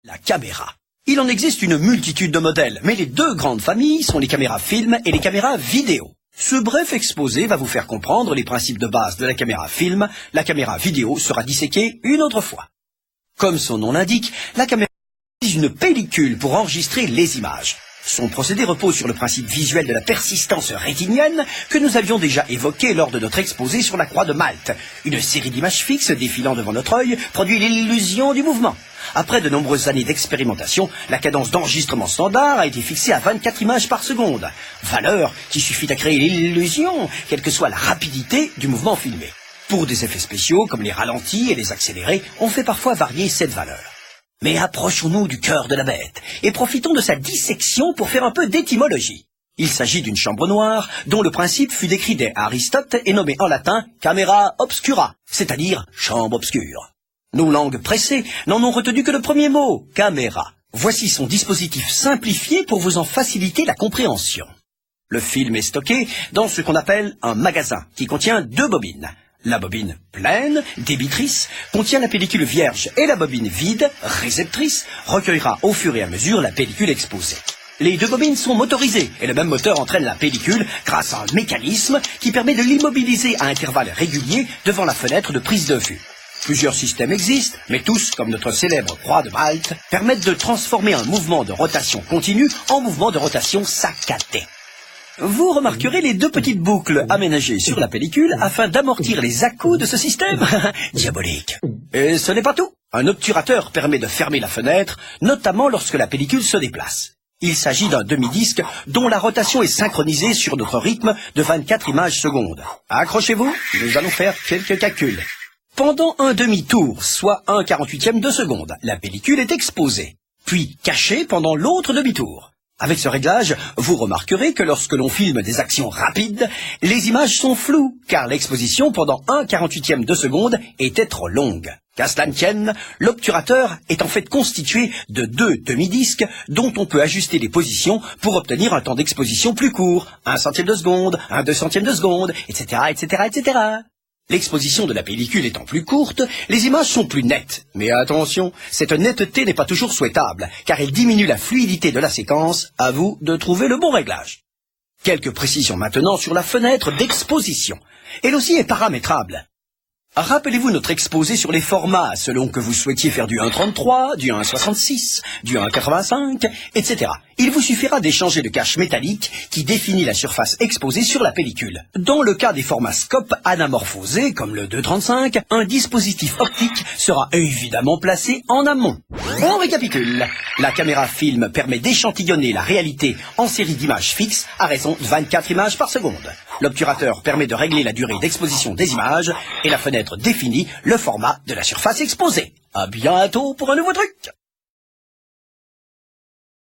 La caméra. Il en existe une multitude de modèles, mais les deux grandes familles sont les caméras film et les caméras vidéo. Ce bref exposé va vous faire comprendre les principes de base de la caméra film. La caméra vidéo sera disséquée une autre fois. Comme son nom l'indique, la caméra utilise une pellicule pour enregistrer les images. Son procédé repose sur le principe visuel de la persistance rétinienne que nous avions déjà évoqué lors de notre exposé sur la croix de Malte. Une série d'images fixes défilant devant notre œil produit l'illusion du mouvement. Après de nombreuses années d'expérimentation, la cadence d'enregistrement standard a été fixée à 24 images par seconde, valeur qui suffit à créer l'illusion, quelle que soit la rapidité du mouvement filmé. Pour des effets spéciaux, comme les ralentis et les accélérés, on fait parfois varier cette valeur. Mais approchons-nous du cœur de la bête et profitons de sa dissection pour faire un peu d'étymologie. Il s'agit d'une chambre noire dont le principe fut décrit dès Aristote et nommé en latin camera obscura, c'est-à-dire chambre obscure. Nos langues pressées n'en ont retenu que le premier mot, caméra. Voici son dispositif simplifié pour vous en faciliter la compréhension. Le film est stocké dans ce qu'on appelle un magasin qui contient deux bobines. La bobine pleine, débitrice, contient la pellicule vierge et la bobine vide, réceptrice, recueillera au fur et à mesure la pellicule exposée. Les deux bobines sont motorisées et le même moteur entraîne la pellicule grâce à un mécanisme qui permet de l'immobiliser à intervalles réguliers devant la fenêtre de prise de vue. Plusieurs systèmes existent, mais tous, comme notre célèbre croix de Malte, permettent de transformer un mouvement de rotation continue en mouvement de rotation saccadé. Vous remarquerez les deux petites boucles aménagées sur la pellicule afin d'amortir les à-coups de ce système. Diabolique. Et ce n'est pas tout. Un obturateur permet de fermer la fenêtre, notamment lorsque la pellicule se déplace. Il s'agit d'un demi-disque dont la rotation est synchronisée sur notre rythme de 24 images secondes. Accrochez-vous, nous allons faire quelques calculs. Pendant un demi-tour, soit 1/48e de seconde, la pellicule est exposée, puis cachée pendant l'autre demi-tour. Avec ce réglage, vous remarquerez que lorsque l'on filme des actions rapides, les images sont floues, car l'exposition pendant 1/48e de seconde était trop longue. Qu'à cela ne tienne, l'obturateur est en fait constitué de deux demi-disques dont on peut ajuster les positions pour obtenir un temps d'exposition plus court, 1/100 de seconde, 1/200 de seconde, etc., etc., etc. L'exposition de la pellicule étant plus courte, les images sont plus nettes. Mais attention, cette netteté n'est pas toujours souhaitable, car elle diminue la fluidité de la séquence. À vous de trouver le bon réglage. Quelques précisions maintenant sur la fenêtre d'exposition. Elle aussi est paramétrable. Rappelez-vous notre exposé sur les formats, selon que vous souhaitiez faire du 1.33, du 1.66, du 1.85, etc. Il vous suffira d'échanger le cache métallique qui définit la surface exposée sur la pellicule. Dans le cas des formats scope anamorphosés, comme le 2.35, un dispositif optique sera évidemment placé en amont. On récapitule. La caméra film permet d'échantillonner la réalité en série d'images fixes à raison de 24 images par seconde. L'obturateur permet de régler la durée d'exposition des images et la fenêtre définit le format de la surface exposée. À bientôt pour un nouveau truc.